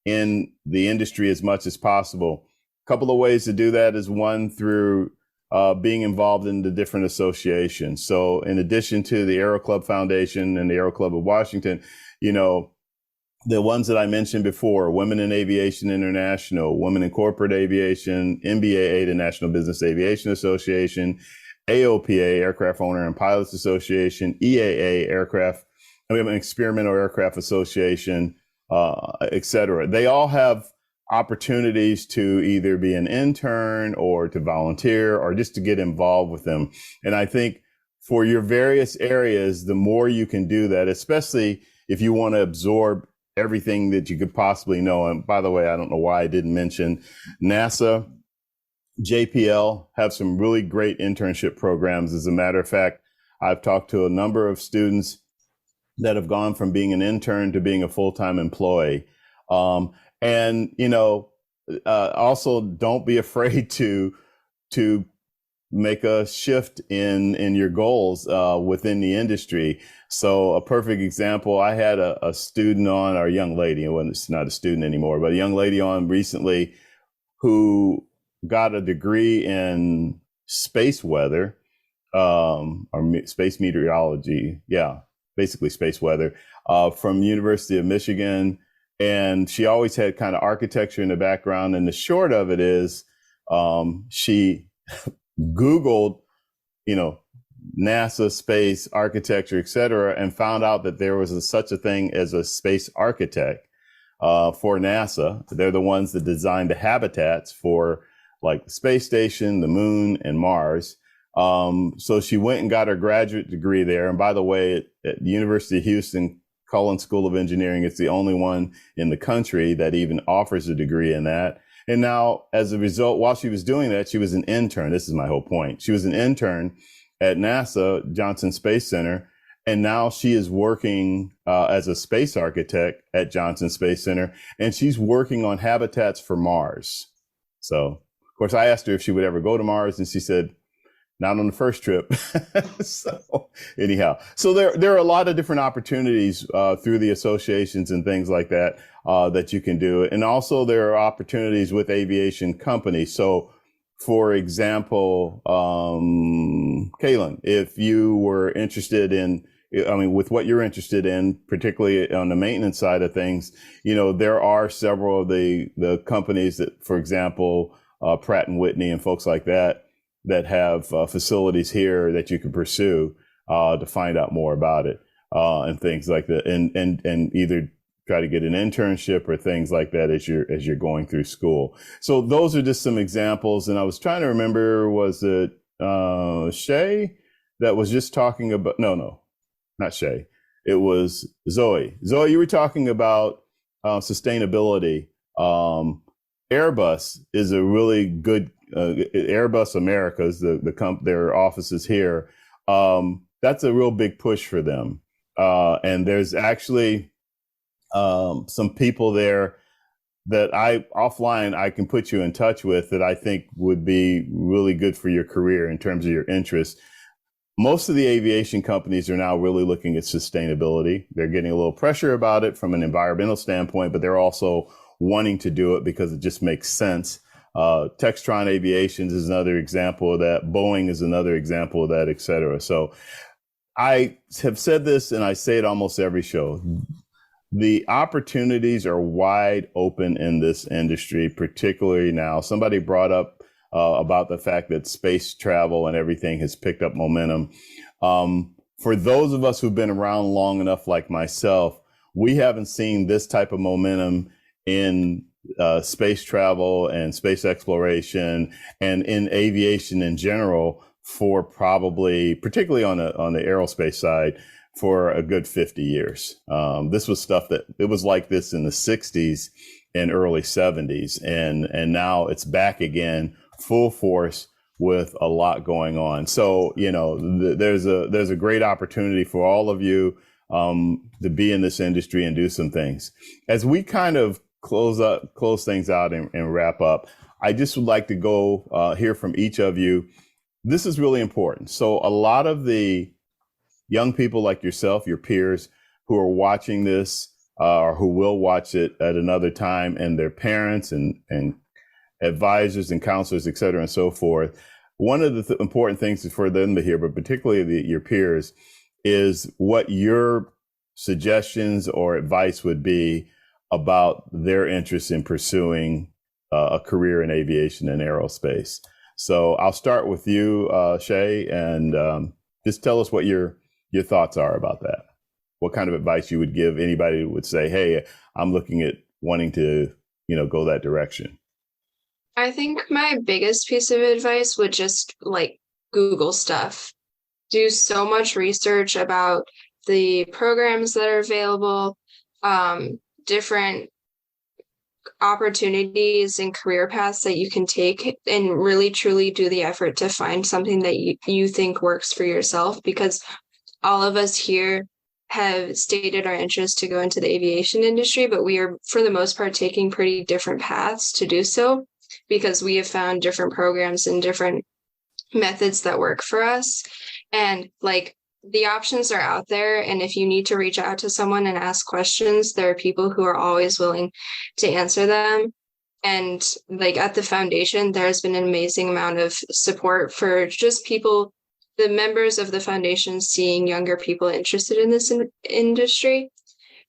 in the industry as much as possible. A couple of ways to do that is one, through being involved in the different associations. So in addition to the Aero Club Foundation and the Aero Club of Washington, you know, the ones that I mentioned before, Women in Aviation International, Women in Corporate Aviation, NBAA, the National Business Aviation Association, AOPA, Aircraft Owner and Pilots Association, EAA, Aircraft, and we have an Experimental Aircraft Association, et cetera. They all have opportunities to either be an intern or to volunteer or just to get involved with them. And I think for your various areas, the more you can do that, especially if you want to absorb everything that you could possibly know. And by the way, I don't know why I didn't mention NASA, JPL have some really great internship programs. As a matter of fact, I've talked to a number of students that have gone from being an intern to being a full-time employee. And, you know, also don't be afraid to make a shift in your goals within the industry. So a perfect example, I had a student on, or a young lady, it's not a student anymore, but a young lady on recently who got a degree in space weather, or space meteorology. Yeah, basically space weather, from University of Michigan. And she always had kind of architecture in the background. And the short of it is, she Googled, you know, NASA, space, architecture, et cetera, and found out that there was such a thing as a space architect for NASA. They're the ones that designed the habitats for like the space station, the moon, and Mars. So she went and got her graduate degree there. And by the way, at the University of Houston, Cullen School of Engineering, it's the only one in the country that even offers a degree in that. And now, as a result, while she was doing that, she was an intern. This is my whole point. She was an intern at NASA, Johnson Space Center. And now she is working as a space architect at Johnson Space Center. And she's working on habitats for Mars. So, of course, I asked her if she would ever go to Mars, and she said, not on the first trip. So anyhow, so there are a lot of different opportunities through the associations and things like that that you can do. And also there are opportunities with aviation companies. So for example, Kaylin, if you were interested in, I mean, with what you're interested in, particularly on the maintenance side of things, you know, there are several of the companies that, for example, Pratt and Whitney and folks like that have facilities here that you can pursue to find out more about it and things like that, and either try to get an internship or things like that as you're going through school. So those are just some examples. And I was trying to remember, was it Shae that was just talking about? No, not Shae. It was Zoe. Zoe, you were talking about sustainability. Airbus is a really good. Airbus America is their offices here. That's a real big push for them. And there's actually some people there that offline I can put you in touch with that I think would be really good for your career in terms of your interests. Most of the aviation companies are now really looking at sustainability. They're getting a little pressure about it from an environmental standpoint, but they're also wanting to do it because it just makes sense. Textron Aviations is another example of that. Boeing is another example of that, et cetera. So I have said this, and I say it almost every show. The opportunities are wide open in this industry, particularly now. Somebody brought up about the fact that space travel and everything has picked up momentum. For those of us who've been around long enough, like myself, we haven't seen this type of momentum in space travel and space exploration and in aviation in general for probably, particularly on the aerospace side, for a good 50 years. This was stuff that it was like this in the 60s and early 70s. And now it's back again, full force with a lot going on. So, you know, there's a great opportunity for all of you to be in this industry and do some things. As we kind of close things out and wrap up, I just would like to go hear from each of you. This is really important. So a lot of the young people like yourself, your peers who are watching this or who will watch it at another time, and their parents and advisors and counselors, et cetera, and so forth. One of the important things is for them to hear, but particularly your peers, is what your suggestions or advice would be about their interest in pursuing a career in aviation and aerospace. So I'll start with you, Shae, and just tell us what your thoughts are about that. What kind of advice you would give anybody who would say, hey, I'm looking at wanting to, go that direction. I think my biggest piece of advice would just like Google stuff. Do so much research about the programs that are available, different opportunities and career paths that you can take, and really truly do the effort to find something that you think works for yourself, because all of us here have stated our interest to go into the aviation industry, but we are for the most part taking pretty different paths to do so, because we have found different programs and different methods that work for us. And like, the options are out there, and if you need to reach out to someone and ask questions, there are people who are always willing to answer them. And like at the foundation, there's been an amazing amount of support for just people, the members of the foundation, seeing younger people interested in this industry,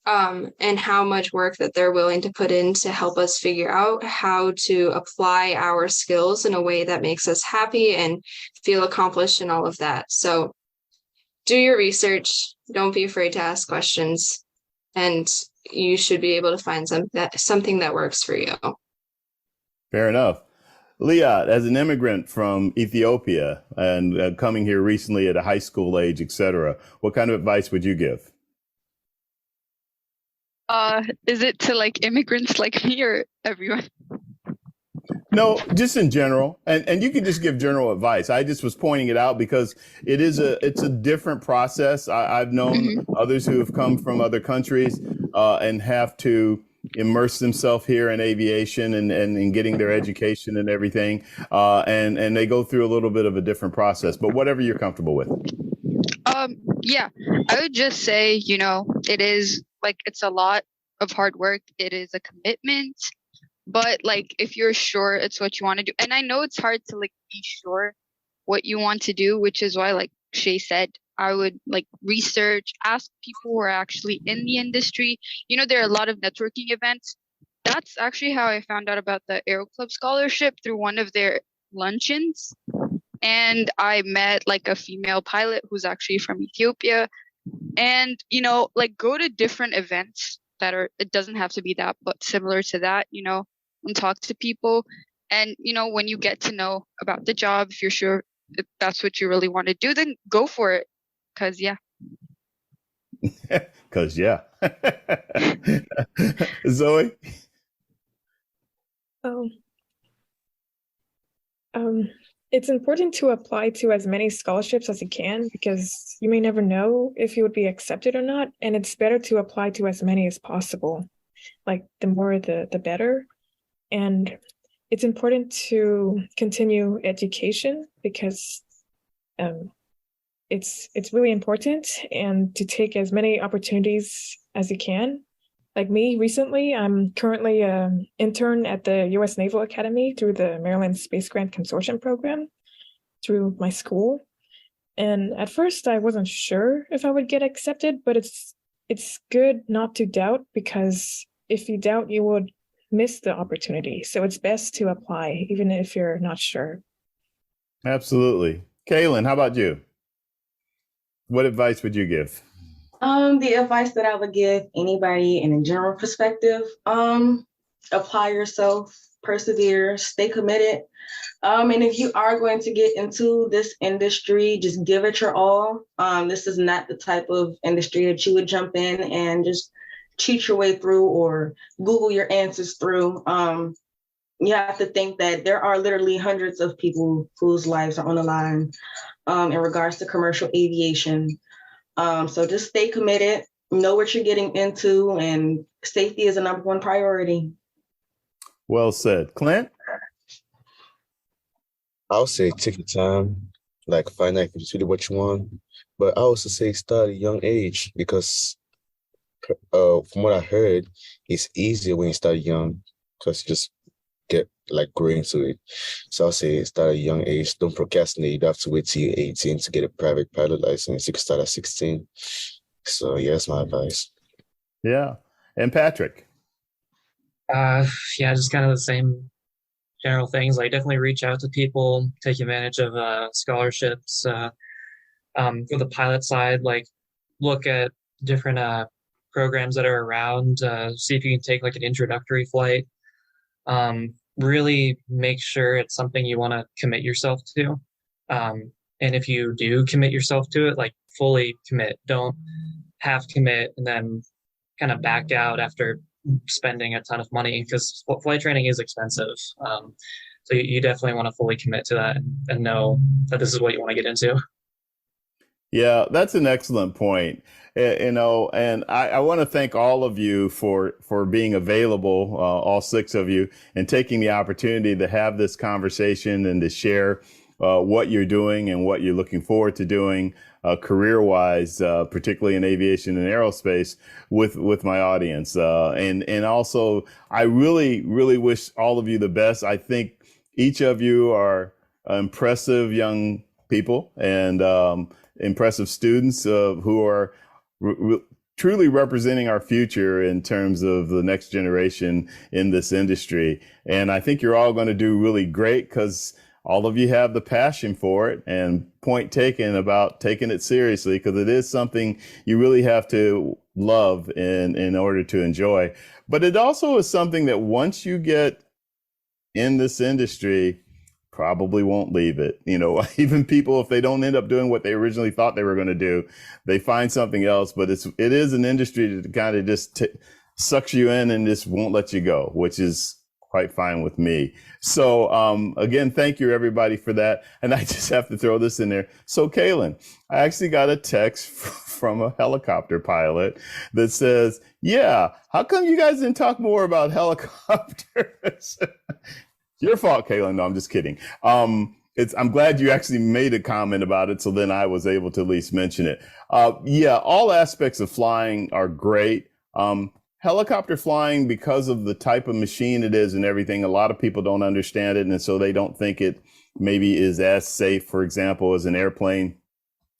and how much work that they're willing to put in to help us figure out how to apply our skills in a way that makes us happy and feel accomplished and all of that. So do your research. Don't be afraid to ask questions, and you should be able to find something that works for you. Fair enough. Liat, as an immigrant from Ethiopia and coming here recently at a high school age, et cetera, what kind of advice would you give? Is it to like immigrants like me or everyone? No, just in general. And you can just give general advice. I just was pointing it out because it's a different process. I've known others who have come from other countries and have to immerse themselves here in aviation and getting their education and everything. And they go through a little bit of a different process, but whatever you're comfortable with. Yeah, I would just say, it is like, it's a lot of hard work. It is a commitment. But like, if you're sure it's what you want to do, and I know it's hard to like be sure what you want to do, which is why, like Shae said, I would like research, ask people who are actually in the industry. There are a lot of networking events. That's actually how I found out about the Aero Club scholarship, through one of their luncheons. And I met like a female pilot who's actually from Ethiopia, and, like go to different events that it doesn't have to be that, but similar to that, and talk to people. And, when you get to know about the job, if you're sure if that's what you really want to do, then go for it. Cause yeah. Cause yeah. Zoe? It's important to apply to as many scholarships as you can, because you may never know if you would be accepted or not. And it's better to apply to as many as possible. Like the more, the better. And it's important to continue education, because it's really important, and to take as many opportunities as you can. Like me recently, I'm currently an intern at the U.S. Naval Academy through the Maryland Space Grant Consortium program through my school. And at first I wasn't sure if I would get accepted, but it's good not to doubt, because if you doubt, you would miss the opportunity. So it's best to apply, even if you're not sure. Absolutely. Kaylin, how about you? What advice would you give? The advice that I would give anybody in a general perspective, apply yourself, persevere, stay committed. And if you are going to get into this industry, just give it your all. This is not the type of industry that you would jump in and just cheat your way through or Google your answers through. You have to think that there are literally hundreds of people whose lives are on the line in regards to commercial aviation. So just stay committed, know what you're getting into, and safety is a number one priority. Well said. Clint? I'll say take your time, like find out if it's really what you want. But I also say start at a young age because from what I heard, it's easier when you start young because you just get like grow into it. So I'll say start at a young age. Don't procrastinate. You don't have to wait till you're 18 to get a private pilot license. You can start at 16. So yeah, that's my advice. Yeah. And Patrick. Yeah, just kind of the same general things. Like definitely reach out to people, take advantage of scholarships. For the pilot side, like look at different programs that are around. See if you can take like an introductory flight. Really make sure it's something you want to commit yourself to. And if you do commit yourself to it, like fully commit. Don't half commit and then kind of back out after spending a ton of money because flight training is expensive. So you definitely want to fully commit to that and know that this is what you want to get into. Yeah, that's an excellent point. And I want to thank all of you for being available, all six of you, and taking the opportunity to have this conversation and to share what you're doing and what you're looking forward to doing career-wise, particularly in aviation and aerospace, with my audience. And also, I really, really wish all of you the best. I think each of you are impressive young people and impressive students who are truly representing our future in terms of the next generation in this industry. And I think you're all going to do really great because all of you have the passion for it, and point taken about taking it seriously, because it is something you really have to love in order to enjoy. But it also is something that once you get in this industry, probably won't leave it. You know, even people, if they don't end up doing what they originally thought they were going to do, they find something else. But it is an industry that kind of just sucks you in and just won't let you go, which is quite fine with me. So again, thank you everybody for that. And I just have to throw this in there. So Kaylin, I actually got a text from a helicopter pilot that says, yeah, how come you guys didn't talk more about helicopters? Your fault, Kaylin. No, I'm just kidding. I'm glad you actually made a comment about it, so then I was able to at least mention it. Yeah, all aspects of flying are great. Helicopter flying, because of the type of machine it is and everything, a lot of people don't understand it, and so they don't think it maybe is as safe, for example, as an airplane.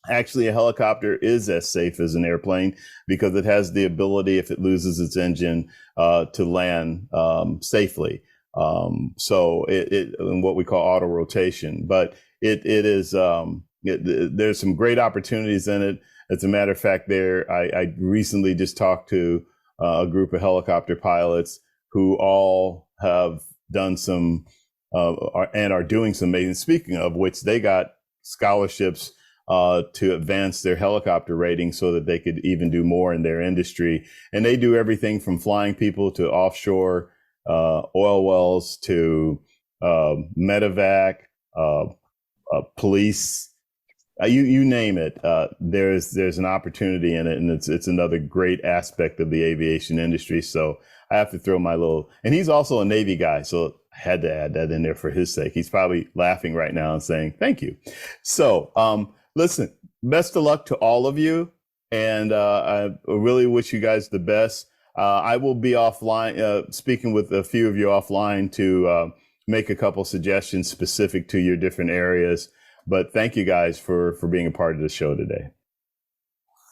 Actually, a helicopter is as safe as an airplane because it has the ability, if it loses its engine, to land safely. So it in what we call auto rotation, but it is there's some great opportunities in it. As a matter of fact, I recently just talked to a group of helicopter pilots who all have done some and are doing some amazing. Speaking of which, they got scholarships to advance their helicopter rating so that they could even do more in their industry. And they do everything from flying people to offshore oil wells to medevac, police, you name it. There's an opportunity in it, and it's another great aspect of the aviation industry. So I have to throw my little, and he's also a Navy guy, so I had to add that in there for his sake. He's probably laughing right now and saying thank you. So listen, best of luck to all of you, and I really wish you guys the best. I will be offline, speaking with a few of you offline to make a couple suggestions specific to your different areas. But thank you guys for being a part of the show today. Thank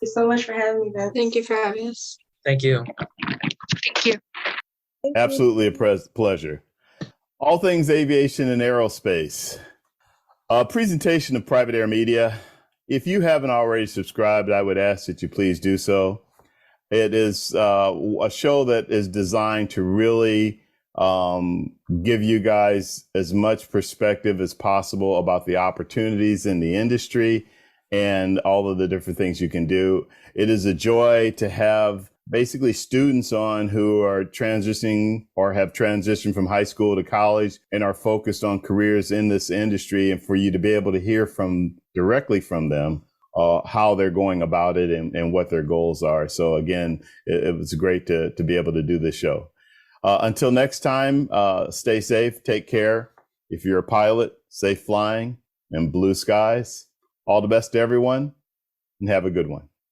you so much for having me, Vince. Thank you for having us. Thank you. Thank you. Absolutely a pleasure. All things aviation and aerospace. A presentation of Private Air Media. If you haven't already subscribed, I would ask that you please do so. It is a show that is designed to really give you guys as much perspective as possible about the opportunities in the industry and all of the different things you can do. It is a joy to have basically students on who are transitioning or have transitioned from high school to college and are focused on careers in this industry, and for you to be able to hear directly from them how they're going about it and what their goals are. So again, it was great to be able to do this show. Until next time, stay safe, take care. If you're a pilot, safe flying and blue skies. All the best to everyone, and have a good one.